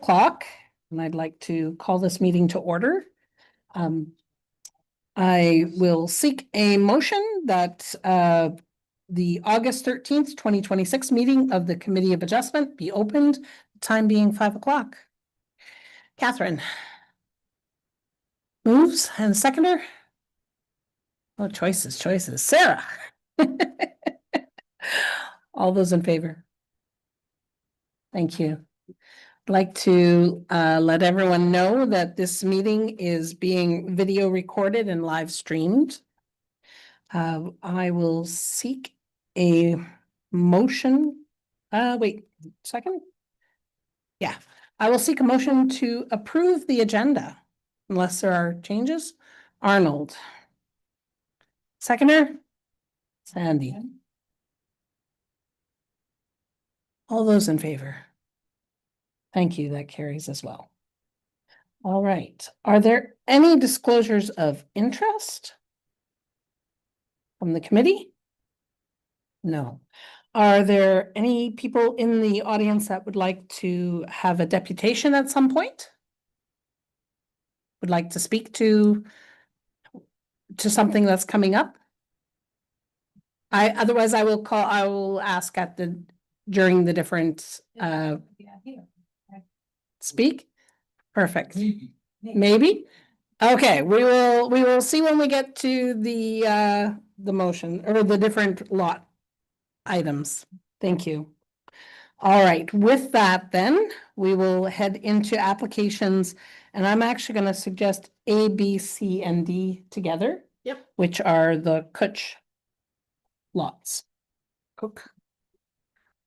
o'clock, and I'd like to call this meeting to order. I will seek a motion that the August 13th, 2026 meeting of the Committee of Adjustment be opened, time being 5 o'clock. Catherine. Moves and seconder. Oh, choices. Sarah. All those in favor? Thank you. I'd like to let everyone know that this meeting is being video recorded and live streamed. I will seek a motion. Wait, second? Yeah, I will seek a motion to approve the agenda unless there are changes. Arnold. Seconder? Sandy. All those in favor? Thank you, that carries as well. All right, are there any disclosures of interest from the committee? No. Are there any people in the audience that would like to have a deputation at some point? Would like to speak to something that's coming up? Otherwise I will ask during the different speak. Perfect. Maybe. Okay, we will see when we get to the motion or the different lot items. Thank you. All right, with that then, we will head into applications, and I'm actually going to suggest A, B, C, and D together. Yep. Which are the Kutch lots. Cook.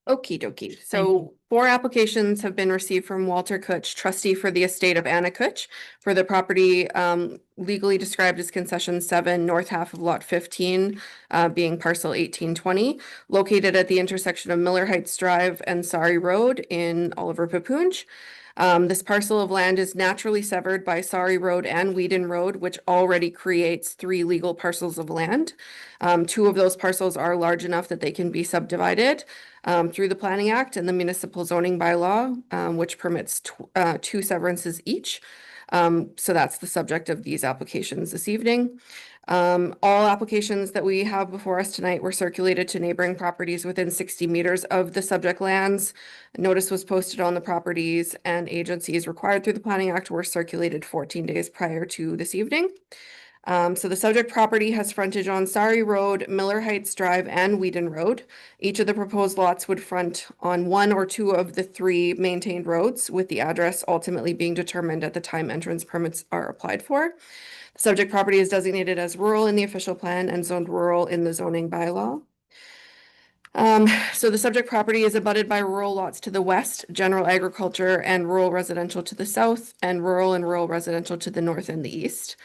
Okie dokie. So 4 applications have been received from Walter Kutch, trustee for the estate of Anna Kutch, for the property legally described as concession 7, north half of lot 15, being parcel 1820, located at the intersection of Miller Heights Drive and Surrey Road in Oliver Pepoonge. This parcel of land is naturally severed by Surrey Road and Whedon Road, which already creates 3 legal parcels of land. 2 of those parcels are large enough that they can be subdivided through the Planning Act and the Municipal Zoning Bylaw, which permits 2 severances each. So that's the subject of these applications this evening. All applications that we have before us tonight were circulated to neighboring properties within 60 meters of the subject lands. Notice was posted on the properties, and agencies required through the Planning Act were circulated 14 days prior to this evening. So the subject property has frontage on Surrey Road, Miller Heights Drive, and Whedon Road. Each of the proposed lots would front on 1 or 2 of the 3 maintained roads, with the address ultimately being determined at the time entrance permits are applied for. The subject property is designated as rural in the official plan and zoned rural in the zoning bylaw. So the subject property is abutted by rural lots to the west, general agriculture and rural residential to the south, and rural residential to the north and the east.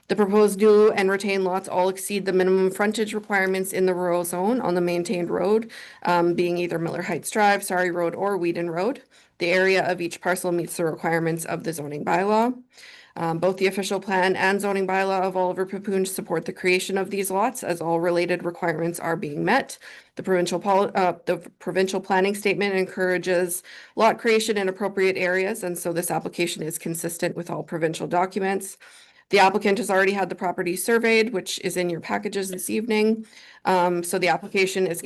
The proposed new and retained lots all exceed the minimum frontage requirements in the rural zone on the maintained road, being either Miller Heights Drive, Surrey Road, or Whedon Road. The area of each parcel meets the requirements of the zoning bylaw. Both the official plan and zoning bylaw of Oliver Pepoonge support the creation of these lots, as all related requirements are being met. The provincial planning statement encourages lot creation in appropriate areas, and so this application is consistent with all provincial documents. The applicant has already had the property surveyed, which is in your packages this evening. So the application is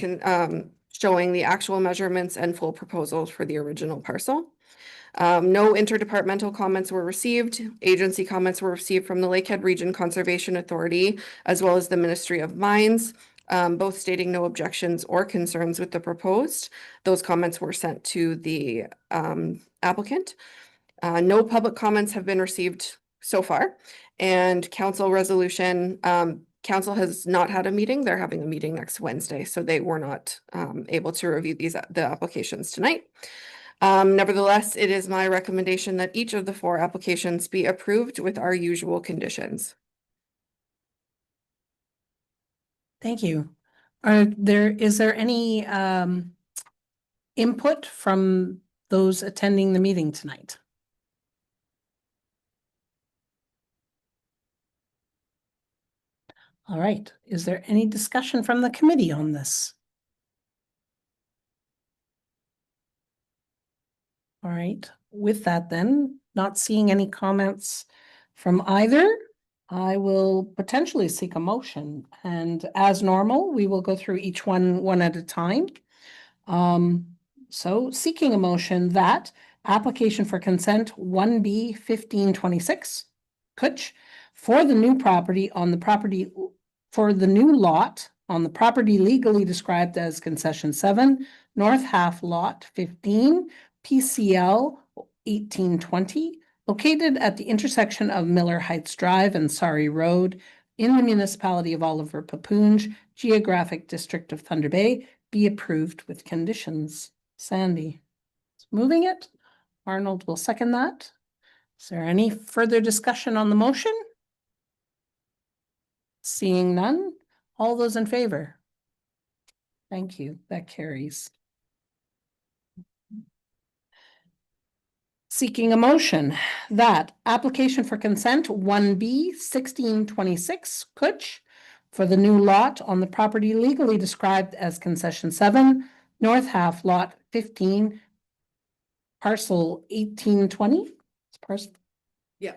showing the actual measurements and full proposals for the original parcel. No interdepartmental comments were received. Agency comments were received from the Lakehead Region Conservation Authority, as well as the Ministry of Mines, both stating no objections or concerns with the proposed. Those comments were sent to the applicant. No public comments have been received so far. And council resolution, council has not had a meeting. They're having a meeting next Wednesday, so they were not able to review the applications tonight. Nevertheless, it is my recommendation that each of the 4 applications be approved with our usual conditions. Thank you. Is there any input from those attending the meeting tonight? All right. Is there any discussion from the committee on this? All right. with that then, not seeing any comments from either, I will potentially seek a motion. And as normal, we will go through each one at a time. So seeking a motion that application for consent 1B 1526 Kutch for the new property on the property for the new lot on the property legally described as concession 7, north half lot 15, PCL 1820, located at the intersection of Miller Heights Drive and Surrey Road in the municipality of Oliver Papoonge, geographic district of Thunder Bay, be approved with conditions. Sandy is moving it. Arnold will second that. Is there any further discussion on the motion? Seeing none, all those in favor? Thank you, that carries. Seeking a motion that application for consent 1B 1626 Kutch for the new lot on the property legally described as concession 7, north half lot 15, parcel 1820. Parcel. Yeah.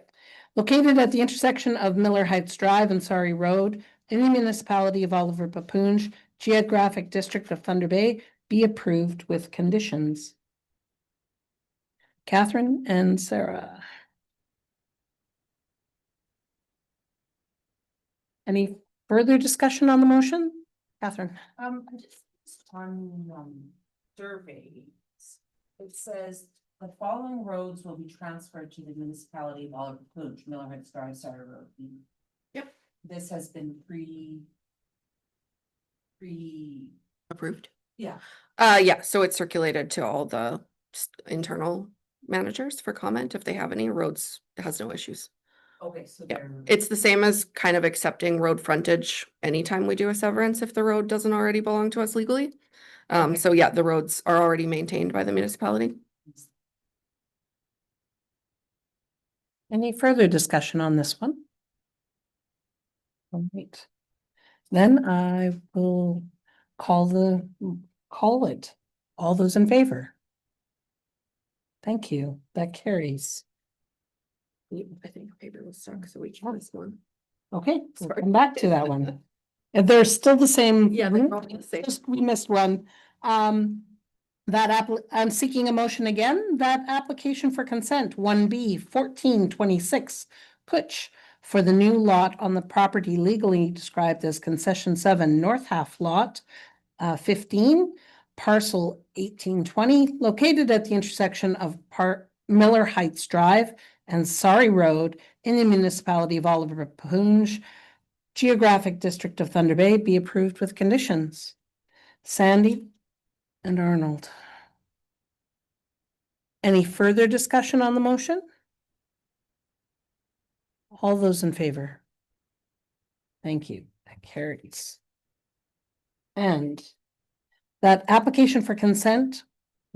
Located at the intersection of Miller Heights Drive and Surrey Road in the municipality of Oliver Papoonge, geographic district of Thunder Bay, be approved with conditions. Catherine and Sarah. Any further discussion on the motion? Catherine? Just on, surveys, it says the following roads will be transferred to the municipality of Oliver Papoonge, Miller Heights Drive, Surrey Road. Yep. This has been Approved. yeah, Yeah, so it's circulated to all the internal managers for comment if they have any. Roads has no issues. okay, so Yeah, they're. it's the same as kind of accepting road frontage anytime we do a severance if the road doesn't already belong to us legally. Okay. So yeah, the roads are already maintained by the municipality. Any further discussion on this one? All right. Then I will call it. All those in favor? Thank you. That carries. I think paper was stuck, so we can this one. Okay, we'll Sorry. come back to that one. And they're still the same. Yeah, they're all the same. Just we missed one. I'm seeking a motion again, that application for consent 1B 1426 Kutch for the new lot on the property legally described as concession 7 north half lot 15, parcel 1820, located at the intersection of Miller Heights Drive and Surrey Road in the municipality of Oliver Papoonge, geographic district of Thunder Bay, be approved with conditions. Sandy and Arnold. Any further discussion on the motion? All those in favor? Thank you. That carries. And that application for consent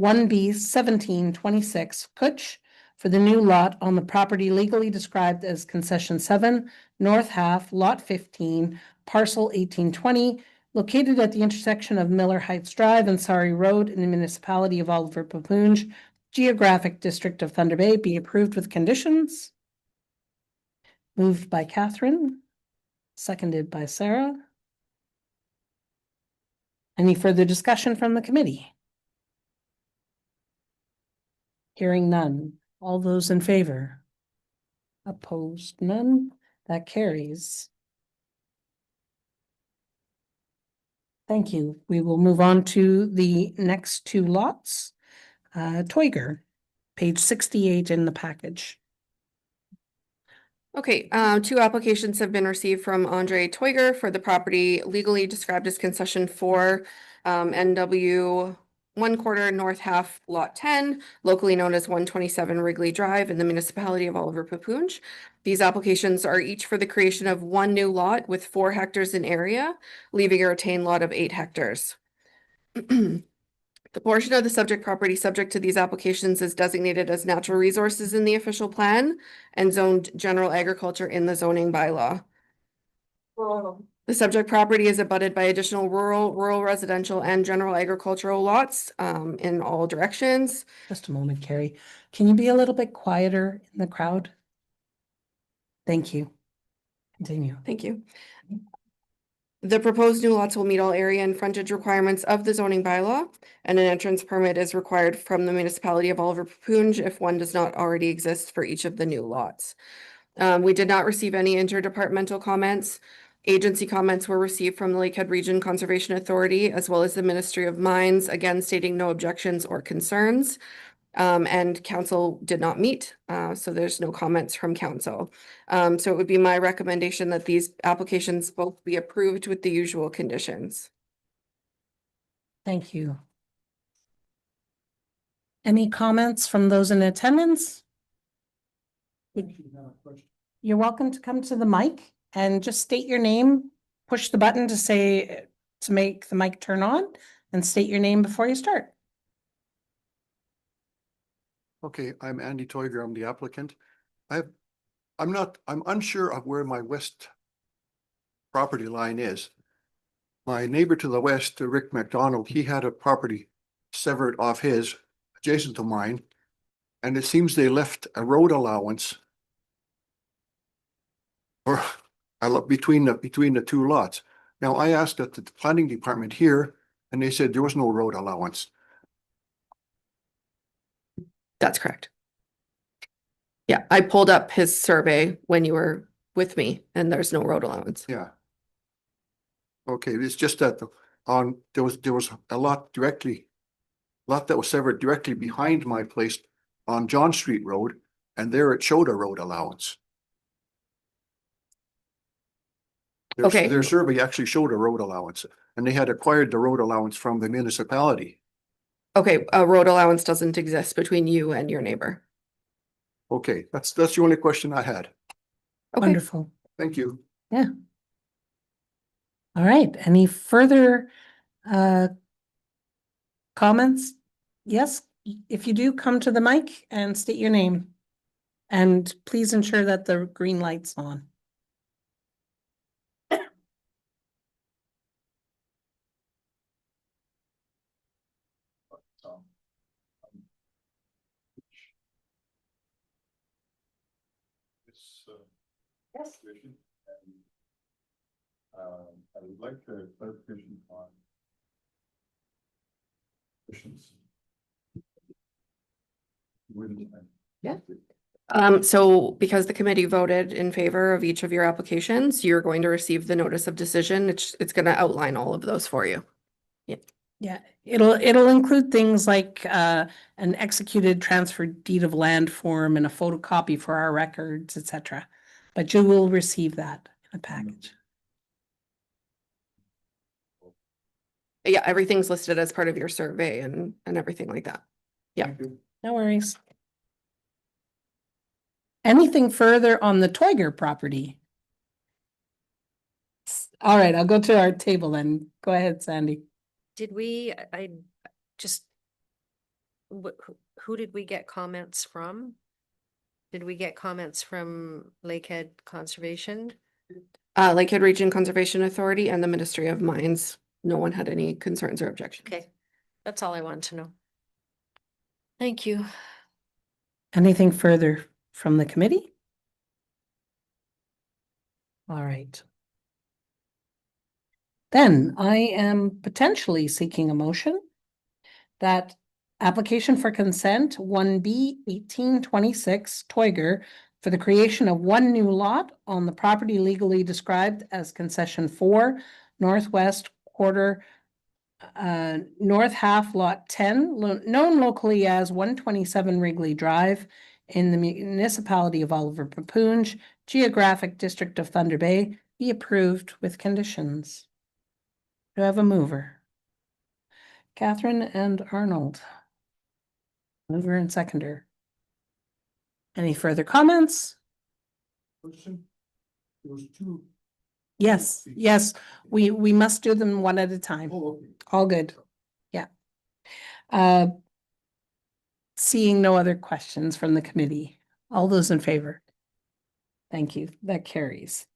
1B 1726 Kutch for the new lot on the property legally described as concession 7, north half, lot 15, parcel 1820, located at the intersection of Miller Heights Drive and Surrey Road in the municipality of Oliver Papoonge, geographic district of Thunder Bay, be approved with conditions. Moved by Catherine, seconded by Sarah. Any further discussion from the committee? Hearing none. All those in favor? Opposed, none. That carries. Thank you. We will move on to the next two lots. Toiger, page 68 in the package. Okay, two applications have been received from Andre Toiger for the property legally described as concession 4, NW 1/4 north half lot 10, locally known as 127 Wrigley Drive in the municipality of Oliver Papoonge. These applications are each for the creation of one new lot with 4 hectares in area, leaving a retained lot of 8 hectares. The portion of the subject property subject to these applications is designated as natural resources in the official plan and zoned general agriculture in the zoning bylaw. The subject property is abutted by additional rural residential and general agricultural lots in all directions. Just a moment, Carrie. Can you be a little bit quieter in the crowd? Thank you. Continue. Thank you. The proposed new lots will meet all area and frontage requirements of the zoning bylaw, and an entrance permit is required from the municipality of Oliver Papunj if one does not already exist for each of the new lots. We did not receive any interdepartmental comments. Agency comments were received from the Lakehead Region Conservation Authority as well as the Ministry of Mines, again stating no objections or concerns. And council did not meet, so there's no comments from council. So it would be my recommendation that these applications both be approved with the usual conditions. Thank you. Any comments from those in attendance? You're welcome to come to the mic and just state your name, push the button to make the mic turn on, and state your name before you start. Okay, I'm Andy Toiger, I'm the applicant. I'm unsure of where my west property line is. My neighbor to the west, Rick McDonald, he had a property severed off his, adjacent to mine. And it seems they left a road allowance or between the two lots. Now, I asked at the planning department here, and they said there was no road allowance. That's correct. Yeah, I pulled up his survey when you were with me and there's no road allowance. Yeah. Okay, it's just that there was a lot that was severed directly behind my place on John Street Road, and there it showed a road allowance. Okay. Their survey actually showed a road allowance, and they had acquired the road allowance from the municipality. Okay, a road allowance doesn't exist between you and your neighbor. Okay, that's the only question I had. Okay, Wonderful. Thank you. All right, any further comments? Yes, if you do, come to the mic and state your name. And please ensure that the green light's on. Yes. I would like to clarification on questions. so because the committee voted in favor of each of your applications, you're going to receive the notice of decision. It's going to outline all of those for you. Yeah, it'll include things like an executed transfer deed of land form and a photocopy for our records, etc. But you will receive that in a package. Yeah, everything's listed as part of your survey and everything like that. Yeah. Thank you. No worries. Anything further on the Toiger property? All right, I'll go to our table then. Go ahead, Sandy. Did we, I just, who did we get comments from? Did we get comments from Lakehead Conservation? Lakehead Region Conservation Authority and the Ministry of Mines. No one had any concerns or objections. Okay, that's all I wanted to know. Thank you. Anything further from the committee? All right. Then I am potentially seeking a motion that application for consent 1B 1826 Toiger for the creation of one new lot on the property legally described as concession 4 northwest quarter north half lot 10 known locally as 127 Wrigley Drive in the municipality of Oliver Papunj, geographic district of Thunder Bay, be approved with conditions. Do I have a mover? Catherine and Arnold. Mover and seconder. Any further comments? Question? There was two. Yes, we must do them one at a time. Oh, okay. All good. Yeah. Seeing no other questions from the committee. All those in favor? Thank you. That carries.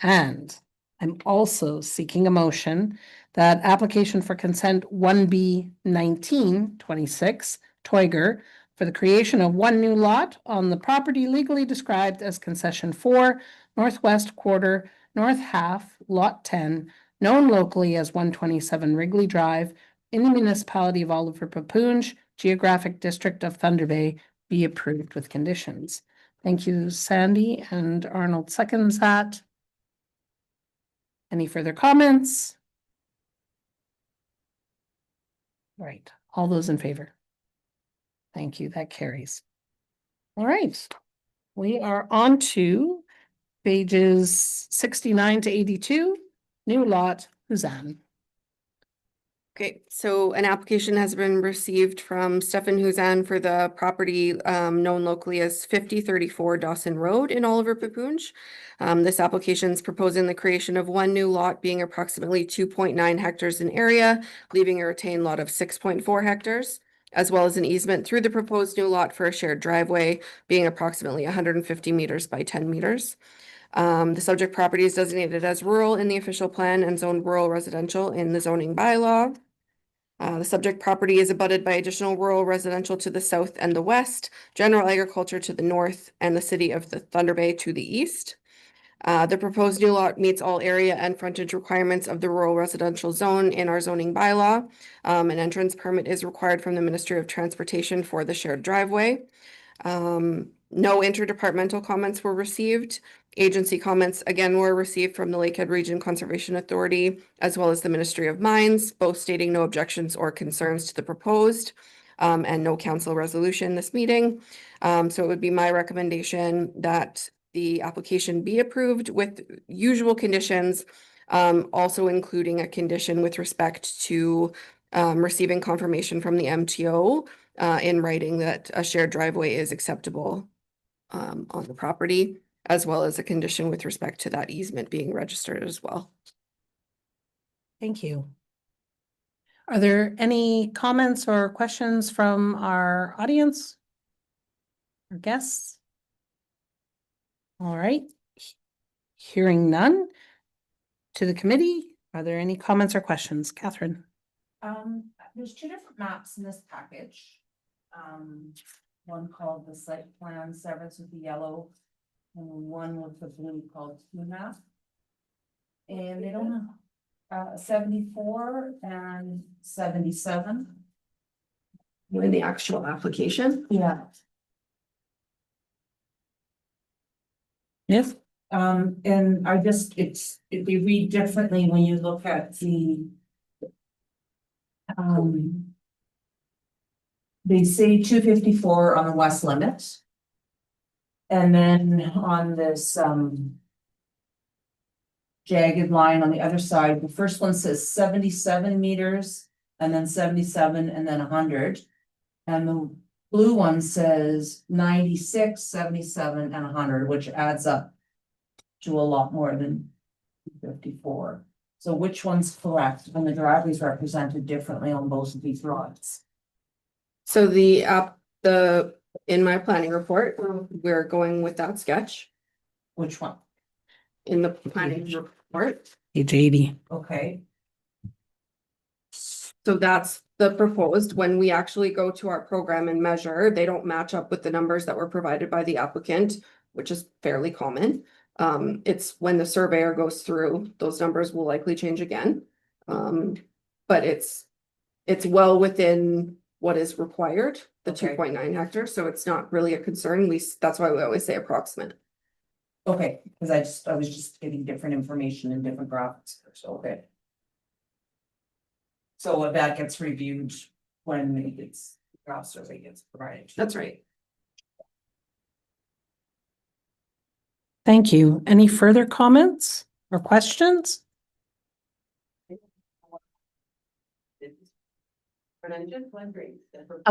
And I'm also seeking a motion that application for consent 1B1926 Toiger for the creation of one new lot on the property legally described as concession 4, northwest quarter, north half, lot 10, known locally as 127 Wrigley Drive in the municipality of Oliver Papunj, geographic district of Thunder Bay, be approved with conditions. Thank you, Sandy, and Arnold seconds that. Any further comments? Right, all those in favor? Thank you, that carries. All right, we are on to pages 69 to 82, new lot, Huzan. Okay, so an application has been received from Stefan Huzan for the property known locally as 5034 Dawson Road in Oliver Papunj. This application is proposing the creation of one new lot being approximately 2.9 hectares in area, leaving a retained lot of 6.4 hectares, as well as an easement through the proposed new lot for a shared driveway being approximately 150 meters by 10 meters. The subject property is designated as rural in the official plan and zoned rural residential in the zoning bylaw. The subject property is abutted by additional rural residential to the south and the west, general agriculture to the north, and the city of the Thunder Bay to the east. The proposed new lot meets all area and frontage requirements of the rural residential zone in our zoning bylaw. An entrance permit is required from the Ministry of Transportation for the shared driveway. No interdepartmental comments were received. Agency comments again were received from the Lakehead Region Conservation Authority as well as the Ministry of Mines, both stating no objections or concerns to the proposed and no council resolution this meeting. So it would be my recommendation that the application be approved with usual conditions, also including a condition with respect to receiving confirmation from the MTO in writing that a shared driveway is acceptable on the property, as well as a condition with respect to that easement being registered as well. Thank you. Are there any comments or questions from our audience? Or guests? All right. Hearing none. To the committee, are there any comments or questions? Catherine? There's two different maps in this package. One called the site plan severance with the yellow, and one with the blue called Q map. And they don't have 74 and 77. In the actual application? Yeah. Yes. And I just, they read differently when you look at the. They say 254 on the west limit. And then on this, jagged line on the other side, the first one says 77 meters, and then 77, and then 100. And the blue one says 96, 77, and 100, which adds up to a lot more than 54. So which one's correct? And the driveway is represented differently on both of these lots. So in my planning report, we're going with that sketch Which one? in the planning report. Page 80. Okay, So that's the proposed. When we actually go to our program and measure, they don't match up with the numbers that were provided by the applicant, which is fairly common. It's when the surveyor goes through, those numbers will likely change again. But it's well within what is required, the Okay. 2.9 hectares, so it's not really a concern. That's why we always say approximate. okay, because I was just getting different information in different graphics, so okay. So that gets reviewed when it gets, graph survey gets provided. That's right. Thank you. Any further comments or questions?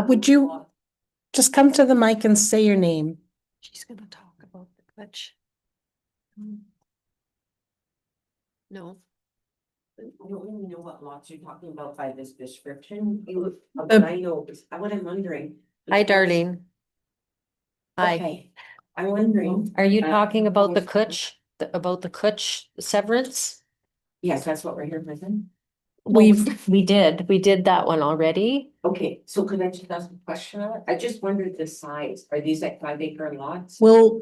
Would you just come to the mic and say your name? She's gonna talk about the glitch. No. I don't really know what lots you're talking about by this description. Uh, But I know, what I'm wondering. Hi, because- Darlene. Hi, Okay, I'm wondering. are you uh, talking about the if- Kutch, about the Kutch severance? Yes, that's what we're here for then. We did that one already. Okay, so could I just ask a question on it? I just wondered the size. Are these like 5 acre lots? We'll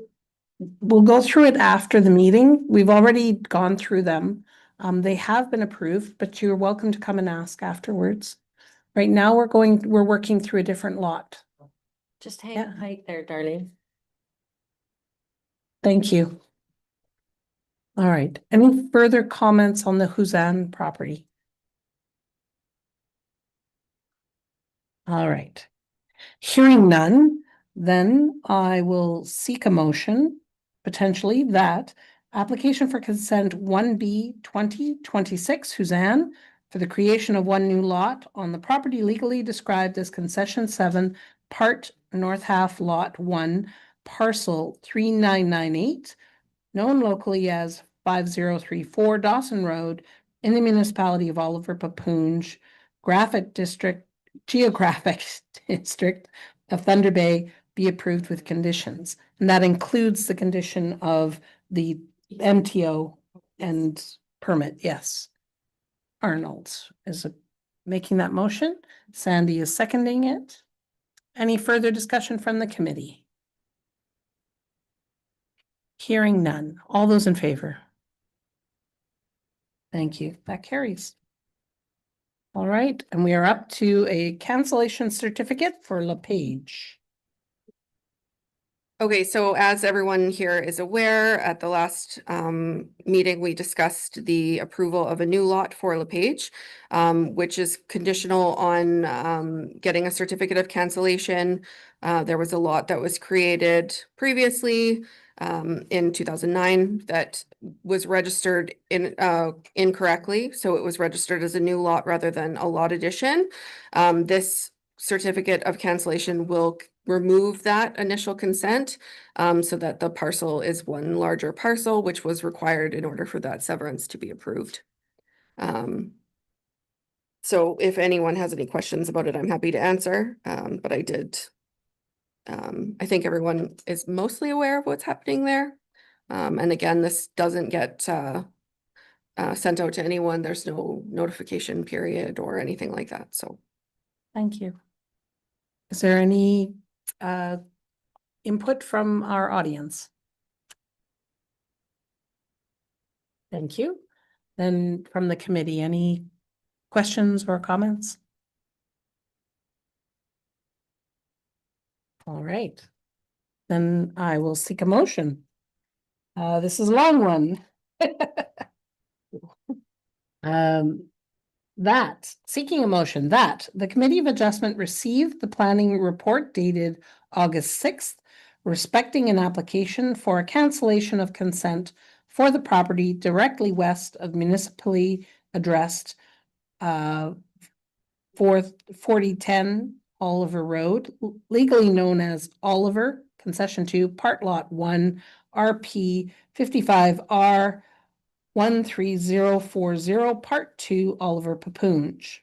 go through it after the meeting. We've already gone through them. They have been approved, but you're welcome to come and ask afterwards. Right now, we're working through a different lot. Just hang Yeah. tight there, darling. Thank you. All right, any further comments on the Huzan property? All right. Hearing none, then I will seek a motion, potentially that application for consent 1B 2026 Huzan for the creation of one new lot on the property legally described as concession 7, part north half lot 1, parcel 3998, known locally as 5034 Dawson Road in the municipality of Oliver Papoonge, geographic district of Thunder Bay be approved with conditions. And that includes the condition of the MTO and permit, yes. Arnold is making that motion. Sandy is seconding it. Any further discussion from the committee? Hearing none. All those in favor? Thank you. That carries. All right, and we are up to a cancellation certificate for LePage. Okay, so as everyone here is aware, at the last meeting, we discussed the approval of a new lot for LePage, which is conditional on getting a certificate of cancellation. There was a lot that was created previously in 2009 that was registered incorrectly. So it was registered as a new lot rather than a lot addition. This certificate of cancellation will remove that initial consent so that the parcel is one larger parcel, which was required in order for that severance to be approved. So if anyone has any questions about it, I'm happy to answer, but I did. I think everyone is mostly aware of what's happening there. And again, this doesn't get sent out to anyone. There's no notification period or anything like that, so. Thank you. Is there any input from our audience? Thank you. Then from the committee, any questions or comments? All right. Then I will seek a motion. This is a long one. Seeking a motion that the Committee of Adjustment receive the planning report dated August 6th, respecting an application for a cancellation of consent for the property directly west of municipally addressed 4010 Oliver Road, legally known as Oliver, concession 2, part lot 1, RP 55R 13040, part 2, Oliver Papoonge.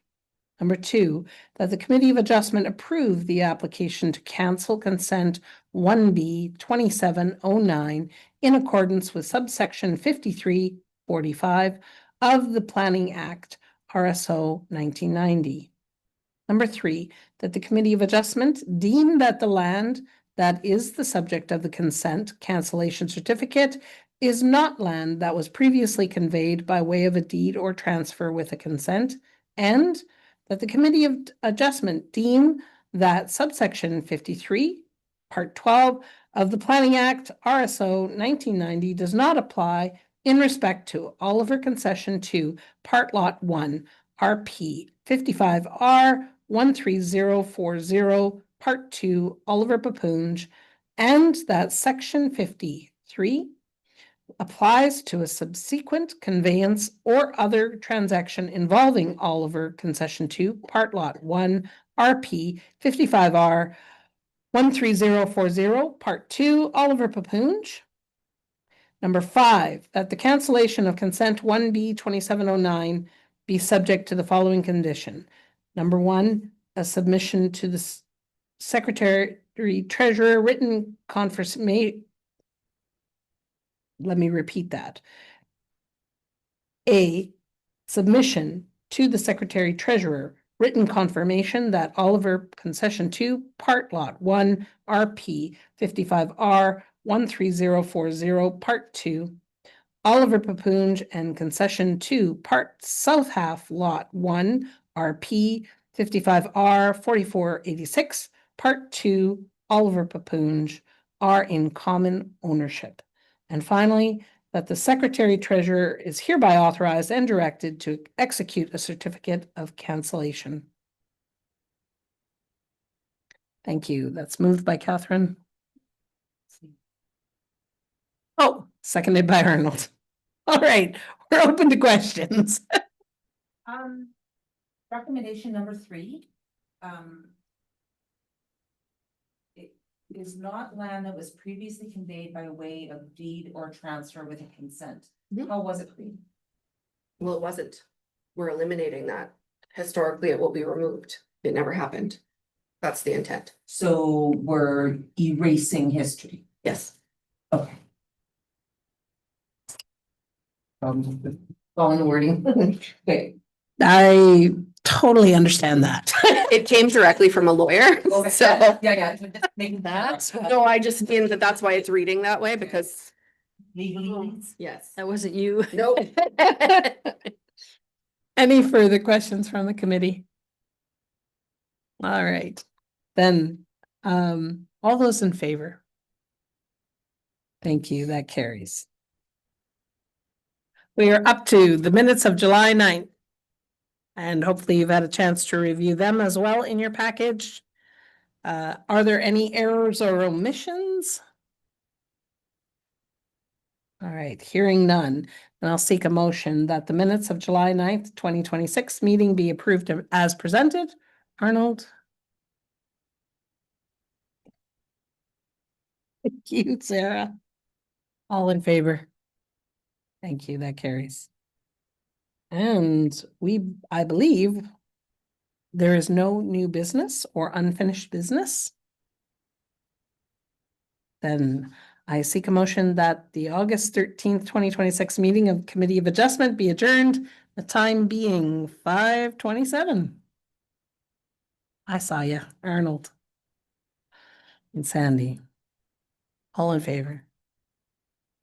Number 2, that the Committee of Adjustment approve the application to cancel consent 1B 2709 in accordance with subsection 5345 of the Planning Act, RSO 1990. Number 3, that the Committee of Adjustment deem that the land that is the subject of the consent cancellation certificate is not land that was previously conveyed by way of a deed or transfer with a consent, and that the Committee of Adjustment deem that subsection 53, part 12 of the Planning Act, RSO 1990 does not apply in respect to Oliver Concession 2, part lot 1, RP 55R 13040, part 2, Oliver Papoonge, and that section 53 applies to a subsequent conveyance or other transaction involving Oliver Concession 2, part lot 1, RP 55R 13040, part 2, Oliver Papoonge. Number 5, that the cancellation of consent 1B 2709 be subject to the following condition. Number 1, a submission to the Secretary Treasurer written confirmation. Let me repeat that. A submission to the Secretary Treasurer, written confirmation that Oliver Concession 2, Part Lot 1, RP 55R 13040, Part 2, Oliver Papoonge and Concession 2, Part South Half Lot 1, RP 55R 4486, Part 2, Oliver Papoonge are in common ownership. And finally, that the Secretary Treasurer is hereby authorized and directed to execute a certificate of cancellation. Thank you. That's moved by Catherine. Oh, seconded by Arnold. All right, we're open to questions. Recommendation number 3. It is not land that was previously conveyed by way of deed or transfer with a consent. Mhm. How was it created? Well, it wasn't. We're eliminating that. Historically, it will be removed. It never happened. That's the intent. So we're erasing history. Yes. Okay. Following the wording. Okay. I totally understand that. It came directly from a lawyer, so. Yeah. Making That's what- No, I just mean that that's why it's reading that way because, Legally. yes. That wasn't you. Nope. Any further questions from the committee? All right, then, all those in favor? Thank you, that carries. We are up to the minutes of July 9th. And hopefully you've had a chance to review them as well in your package. Are there any errors or omissions? All right, hearing none, and I'll seek a motion that the minutes of July 9th, 2026 meeting be approved as presented. Arnold? Thank you, Sarah. All in favor? Thank you, that carries. And I believe there is no new business or unfinished business. Then I seek a motion that the August 13th, 2026 meeting of Committee of Adjustment be adjourned, the time being 5:27. I saw you, Arnold. And Sandy. All in favor?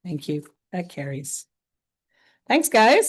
Thank you. That carries. Thanks, guys.